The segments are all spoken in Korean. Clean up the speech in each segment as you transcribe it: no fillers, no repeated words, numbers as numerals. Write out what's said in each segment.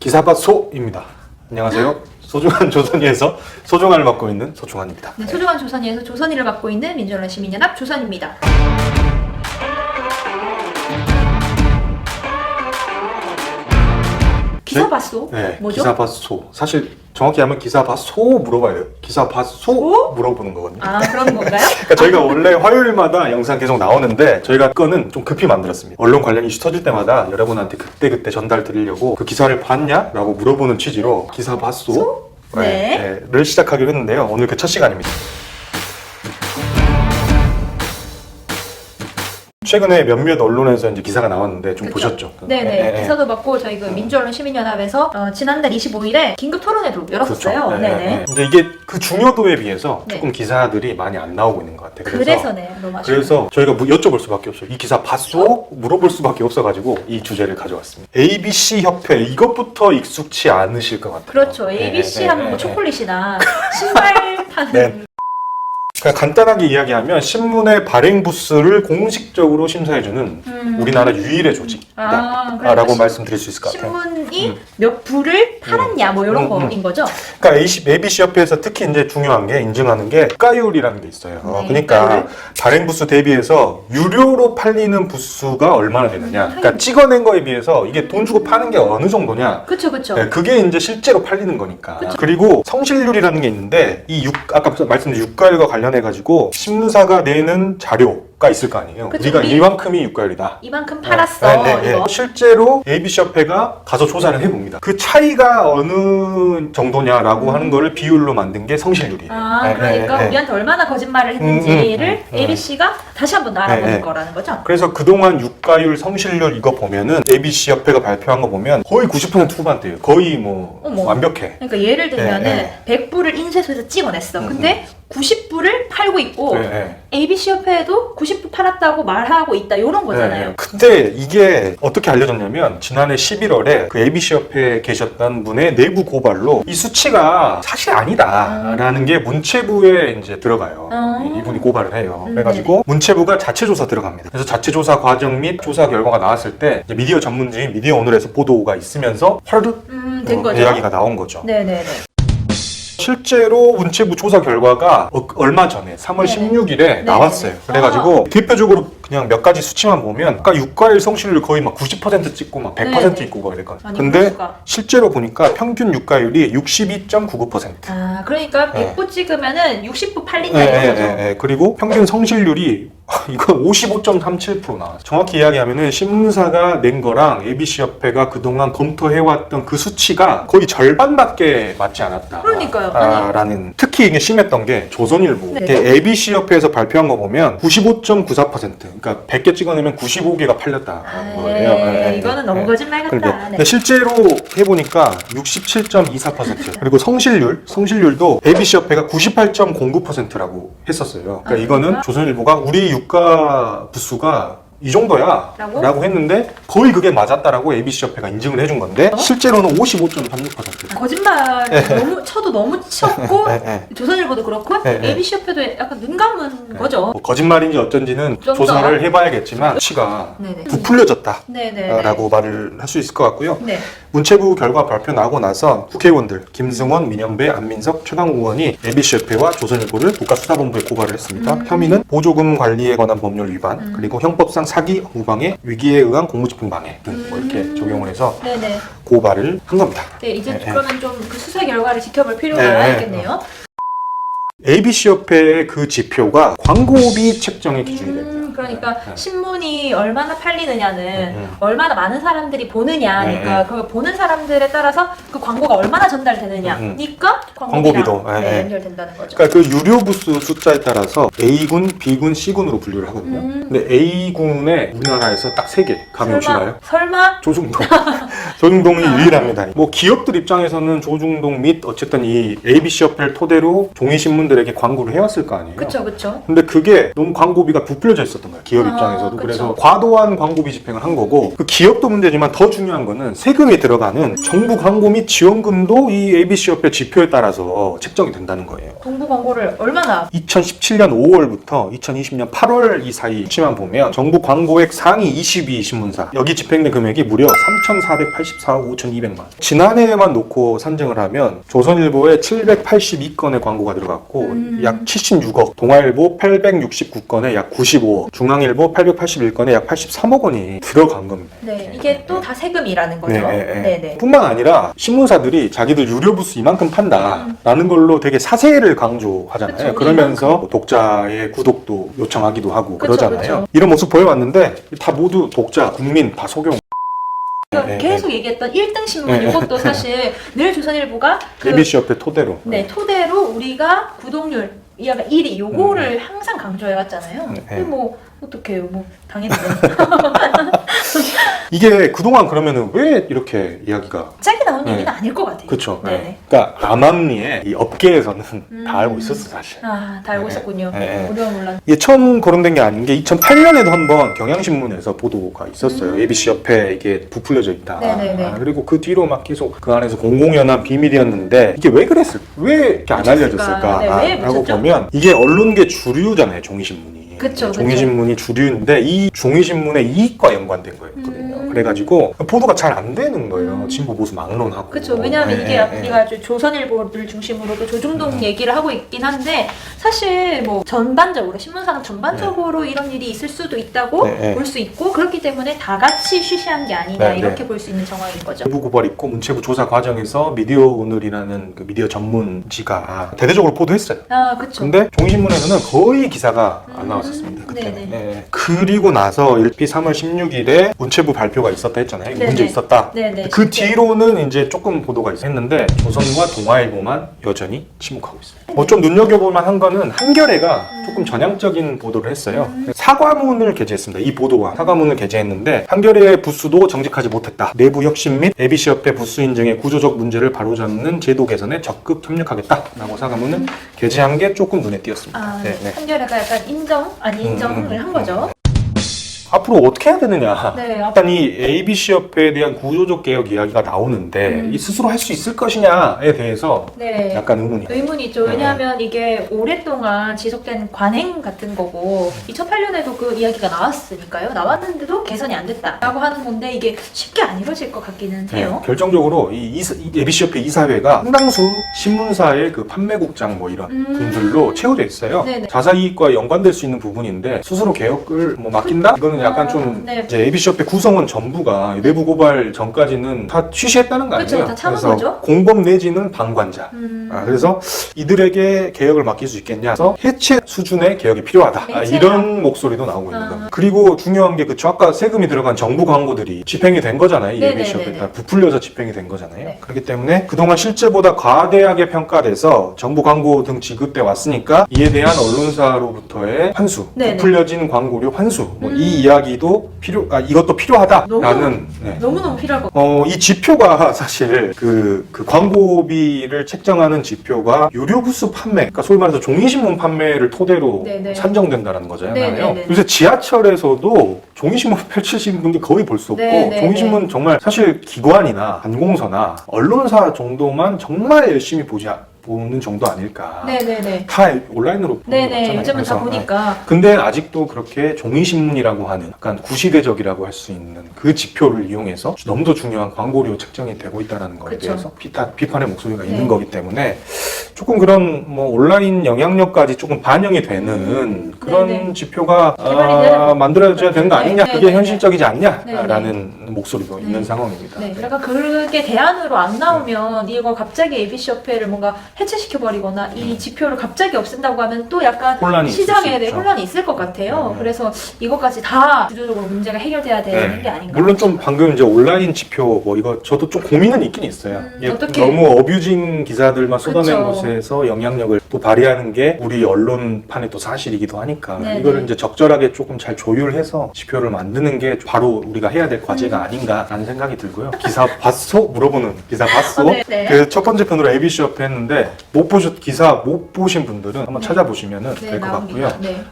기사밭소입니다. 안녕하세요. 소중한 조선이에서 소중한을 맡고 있는 소중한입니다. 네, 소중한 조선이에서 조선이를 맡고 있는 민주언론 시민연합 조선입니다. 기사밭소? 네, 뭐죠? 기사밭소. 사실 정확히 하면 기사밭소 물어봐야 돼요. 기사밭소 물어보는 거거든요. 아, 그런 건가요? 그러니까 저희가 원래 화요일마다 영상 계속 나오는데 저희가 거는 좀 급히 만들었습니다. 언론 관련 이슈 터질 때마다 여러분한테 그때 전달 드리려고 그 기사를 봤냐? 라고 물어보는 취지로 기사밭소 네. 를 시작하기로 했는데요. 오늘 그 첫 시간입니다. 최근에 몇몇 언론에서 이제 기사가 나왔는데 좀 그쵸? 보셨죠? 네네. 기사도 받고 저희 그 민주언론 시민연합에서 지난달 25일에 긴급 토론회도 열었었어요. 그렇죠. 네네. 이제 이게 그 중요도에 비해서 네. 조금 기사들이 많이 안 나오고 있는 것 같아요. 그래서네. 너무 아쉽네. 그래서 저희가 여쭤볼 수밖에 없어요. 이 기사 봤어? 물어볼 수밖에 없어가지고 이 주제를 가져왔습니다. ABC 협회 이것부터 익숙치 않으실 것 같아요. 그렇죠. ABC 하면 뭐 초콜릿이나 신발 파는 네. 그냥 간단하게 이야기하면 신문의 발행 부스를 공식적으로 심사해주는 우리나라 유일의 조직이다 라고 말씀드릴 수 있을 것 같아요. 신문이 몇 부를 팔았냐 뭐 이런 거인 거죠? 그러니까 ABC 협회에서 특히 이제 중요한 게 인증하는 게 유가율이라는 게 있어요. 네, 그러니까 유가율. 발행 부수 대비해서 유료로 팔리는 부수가 얼마나 되느냐. 그러니까 찍어낸 거에 비해서 이게 돈 주고 파는 게 어느 정도냐. 그쵸. 네, 그게 이제 실제로 팔리는 거니까. 그리고 성실률이라는 게 있는데 아까 말씀드린 유가율과 관련해가지고 신문사가 내는 자료가 있을 거 아니에요. 그쵸, 우리가 우리 이만큼이 유가율이다. 이만큼 팔았어. 이거. 실제로 ABC 협회가 가서 조사를 해봅니다. 그 차이가 어느 정도냐라고 하는 거를 비율로 만든 게 성실률이에요. 그러니까 우리한테 얼마나 거짓말을 했는지를 ABC가 다시 한번 알아보는 거라는 거죠? 그래서 그동안 유가율, 성실률 이거 보면은 ABC 협회가 발표한 거 보면 거의 90% 후반대예요. 거의 뭐 완벽해. 그러니까 예를 들면은 100부를 인쇄소에서 찍어냈어. 근데 90부를 팔고 있고 ABC 협회에도 90부 팔았다고 말하고 있다. 이런 거잖아요. 근데 이게 어떻게 알려졌냐면 지난해 11월에 그 ABC 협회에 계셨던 분의 내부 고발로 이 수치가 사실 아니다라는 게 문체부에 이제 들어가요. 이분이 고발을 해요. 그래가지고 문체부가 자체 조사 들어갑니다. 그래서 자체 조사 과정 및 조사 결과가 나왔을 때 이제 미디어 전문지인 미디어 오늘에서 보도가 있으면서 화르륵 된 거죠. 이야기가 나온 거죠. 네네네. 실제로 문체부 조사 결과가 얼마 전에 3월 16일에 나왔어요. 그래가지고 대표적으로 그냥 몇 가지 수치만 보면 아까 유가율 성실률 거의 막 90% 찍고 막 100% 있고 그랬거든요. 근데 실제로 보니까 평균 유가율이 62.99%. 아, 그러니까 100부 찍으면은 60부 팔린다 이런 거죠. 그리고 평균 성실률이 이거 55.37% 나왔어요. 정확히 이야기하면은 신문사가 낸 거랑 ABC 협회가 그동안 검토해왔던 그 수치가 거의 절반밖에 맞지 않았다. 그러니까요. 라는 특히 이게 심했던 게 조선일보. ABC 협회에서 발표한 거 보면 95.94%. 그러니까 100개 찍어내면 95개가 팔렸다. 거예요. 이거는 너무 거짓말 같다. 근데 실제로 해보니까 67.24%. 그리고 성실률도 ABC 협회가 98.09%라고 했었어요. 그러니까 이거는 조선일보가 우리 유가 부수가 이 정도야 라고 했는데 거의 그게 맞았다라고 ABC 협회가 인증을 해준 건데 실제로는 55.36%. 거짓말 쳐도 너무 쳤고 조선일보도 그렇고 ABC 협회도 약간 눈 감은 거죠. 뭐 거짓말인지 어쩐지는 조사를 해봐야겠지만 수치가 부풀려졌다 라고 말을 할 수 있을 것 같고요. 문체부 결과 발표 나고 나서 국회의원들 김승원, 민영배, 안민석, 최강욱 의원이 ABC 협회와 조선일보를 국가수사본부에 고발을 했습니다. 혐의는 보조금 관리에 관한 법률 위반 그리고 형법상 사기, 무방해, 위기에 의한 공무집행 방해 등 뭐 이렇게 적용을 해서 고발을 한 겁니다. 네, 이제 그러면 좀 그 수사 결과를 지켜볼 필요가 있겠네요. ABC 협회의 그 지표가 광고비 책정의 기준이 됩니다. 그러니까 신문이 얼마나 팔리느냐는 얼마나 많은 사람들이 보느냐니까 그걸 보는 사람들에 따라서 그 광고가 얼마나 전달되느냐니까 광고비도 연결된다는 거죠. 그러니까 그 유료 부스 숫자에 따라서 A군, B군, C군으로 분류를 하거든요. 근데 A군에 우리나라에서 딱 3개 감이 오시나요? 설마? 조중동. 조중동이 유일합니다. 뭐 기업들 입장에서는 조중동 및 어쨌든 이 ABC 협회를 토대로 종이 신문들에게 광고를 해왔을 거 아니에요. 그쵸. 근데 그게 너무 광고비가 부풀려져 있었던 있었던 거예요. 기업 입장에서도. 그쵸. 그래서 과도한 광고비 집행을 한 거고 그 기업도 문제지만 더 중요한 거는 세금이 들어가는 정부 광고 및 지원금도 이 ABC협회 지표에 따라서 책정이 된다는 거예요. 정부 광고를 얼마나 2017년 5월부터 2020년 8월 이 사이 치만 보면 정부 광고액 상위 22 신문사 여기 집행된 금액이 무려 3,484억 5,200만 원. 지난해에만 놓고 산정을 하면 조선일보에 782건의 광고가 들어갔고 약 76억, 동아일보 869건에 약 95억, 중앙일보 881건에 약 83억 원이 들어간 겁니다. 네, 이게 또 다 세금이라는 거죠. 네. 뿐만 아니라 신문사들이 자기들 유료 부수 이만큼 판다라는 걸로 되게 사세를 강조하잖아요. 그쵸, 그러면서 독자의 구독도 요청하기도 하고 그쵸, 그러잖아요. 그쵸. 이런 모습 보여왔는데 다 모두 독자, 국민 다 속용. 계속 얘기했던 1등 신문 이것도 사실 늘 조선일보가 ABC협회 토대로. 토대로 우리가 구독률 1위 요거를 항상 강조해왔잖아요. 근데 뭐 어떡해요, 뭐 당했네. 이게 그동안 그러면은 왜 이렇게 이야기가 짝이 나온 얘기는 아닐 것 같아요. 그렇죠. 네네. 그러니까 암암리에 이 업계에서는 다 알고 있었어 사실. 다 알고 있었군요. 우리가 몰랐. 이게 처음 거론된 게 아닌 게 2008년에도 한번 경향신문에서 보도가 있었어요. ABC협회 이게 부풀려져 있다. 그리고 그 뒤로 막 계속 그 안에서 공공연한 비밀이었는데 이게 왜 그랬을까? 왜 이렇게 안 알려졌을까? 라고 보면 이게 언론계 주류잖아요. 종이신문이. 그쵸, 종이신문이 주류인데 이 종이신문의 이익과 연관된 거였거든요. 그래가지고 보도가 잘 안 되는 거예요. 진보 보수 막론하고. 그렇죠. 왜냐하면 이게 우리가 조선일보를 중심으로도 조중동 얘기를 하고 있긴 한데 사실 뭐 전반적으로 신문사는 전반적으로 이런 일이 있을 수도 있다고 볼 수 있고 그렇기 때문에 다 같이 쉬쉬한 게 아니냐 이렇게 볼 수 있는 정황인 거죠. 내부 고발 있고 문체부 조사 과정에서 미디어 오늘이라는 그 미디어 전문지가 대대적으로 보도했어요. 그렇죠. 근데 종이신문에서는 거의 기사가 안 나왔었습니다. 그때는. 그리고 나서 일피 3월 16일에 문체부 발표가 있었다 했잖아요. 문제 있었다. 그 뒤로는 이제 조금 보도가 했는데 조선과 동아일보만 여전히 침묵하고 있어요. 뭐 좀 눈여겨볼 만한 거는 한겨레가 조금 전향적인 보도를 했어요. 사과문을 게재했습니다. 이 보도가 사과문을 게재했는데 한겨레의 부수도 정직하지 못했다. 내부 혁신 및 ABC협회 부수 인증의 구조적 문제를 바로잡는 제도 개선에 적극 협력하겠다라고 사과문을 게재한 게 조금 눈에 띄었습니다. 한겨레가 약간 인정을 한 거죠. 앞으로 어떻게 해야 되느냐. 일단 이 ABC협회에 대한 구조적 개혁 이야기가 나오는데 이 스스로 할 수 있을 것이냐에 대해서 약간 의문이 있죠. 왜냐하면 이게 오랫동안 지속된 관행 같은 거고 2008년에도 그 이야기가 나왔으니까요. 나왔는데도 개선이 안 됐다라고 하는 건데 이게 쉽게 안 이루어질 것 같기는 해요. 결정적으로 이 ABC협회 이사회가 상당수 신문사의 그 판매국장 뭐 이런 분들로 채워져 있어요. 자사이익과 연관될 수 있는 부분인데 스스로 개혁을 뭐 맡긴다? 이거는 약간 좀 이제 ABC협회 구성원 전부가 내부 고발 전까지는 다 쉬쉬했다는 거 아니에요? 다 참은 그래서 거죠? 공범 내지는 방관자. 그래서 이들에게 개혁을 맡길 수 있겠냐? 그래서 해체 수준의 개혁이 필요하다. 이런 목소리도 나오고 있는 겁니다. 그리고 중요한 게 그쵸? 아까 세금이 들어간 정부 광고들이 집행이 된 거잖아요. 이 ABC협회에 따라 부풀려서 집행이 된 거잖아요. 그렇기 때문에 그동안 실제보다 과대하게 평가돼서 정부 광고 등 지급돼 왔으니까 이에 대한 언론사로부터의 환수, 부풀려진 광고료 환수 이 이야기도 이것도 필요하다라는 너무너무 필요할 것 같아요. 이 지표가 사실 그 광고비를 책정하는 지표가 유료 부수 판매, 그러니까 소위 말해서 종이신문 판매를 토대로 산정된다는 거잖아요. 요새 지하철에서도 종이신문 펼치시는 분들 거의 볼 수 없고 종이신문 정말 사실 기관이나 관공서나 언론사 정도만 정말 열심히 보는 정도 아닐까. 다 온라인으로 보는 거잖아요. 요즘은 다 보니까. 근데 아직도 그렇게 종이신문이라고 하는 약간 구시대적이라고 할 수 있는 그 지표를 이용해서 너무도 중요한 광고료 책정이 되고 있다는 거에 대해서 비판의 목소리가 있는 거기 때문에 조금 그런 뭐 온라인 영향력까지 조금 반영이 되는 그런 지표가 만들어져야 되는 거 아니냐, 그게 현실적이지 않냐라는 목소리도 있는 상황입니다. 그러니까 그게 대안으로 안 나오면 이거 갑자기 ABC협회를 뭔가 해체시켜버리거나 이 지표를 갑자기 없앤다고 하면 또 약간 시장에 혼란이 있을 것 같아요. 그래서 이것까지 다 구조적으로 문제가 해결돼야 되는 게 아닌가. 물론 좀 방금 이제 온라인 지표 뭐 이거 저도 좀 고민은 있긴 있어요. 너무 어뷰징 기사들만 쏟아낸 곳에서 영향력을 또 발휘하는 게 우리 언론판의 또 사실이기도 하니까 이거를 이제 적절하게 조금 잘 조율해서 지표를 만드는 게 바로 우리가 해야 될 과제가 아닌가라는 생각이 들고요. 기사 봤어? 물어보는 기사 봤어? 그 첫 번째 편으로 ABC협회 했는데 기사 못 보신 분들은 한번 찾아보시면 될 것 같고요.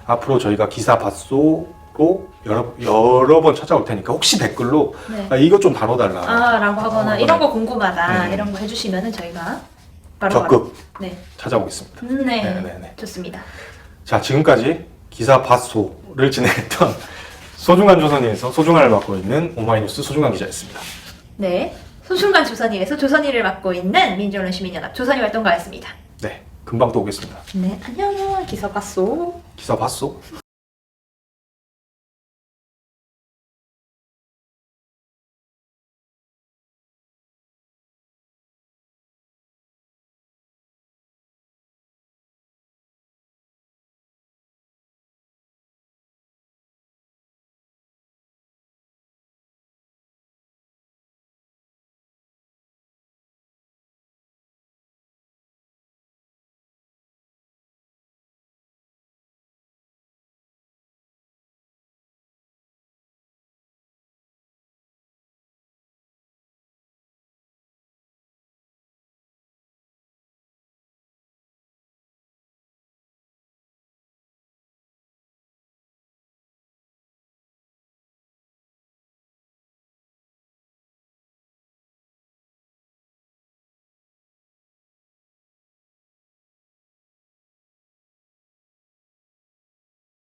앞으로 저희가 기사 봤소 또 여러 번 찾아올 테니까 혹시 댓글로 이것 좀 다뤄달라 라고 하거나 이런 거 궁금하다 이런 거 해주시면은 저희가 바로 적극 찾아오겠습니다. 네. 좋습니다. 자, 지금까지 기사 밭소를 진행했던 소중한 조선일에서 소중한을 맡고 있는 오마이뉴스 소중한 기자였습니다. 네, 소중한 조선일에서 조선일을 맡고 있는 민주언론 시민연합 조선일 활동가였습니다. 네, 금방 또 오겠습니다. 네, 안녕. 기사 밭소. 기사 밭소.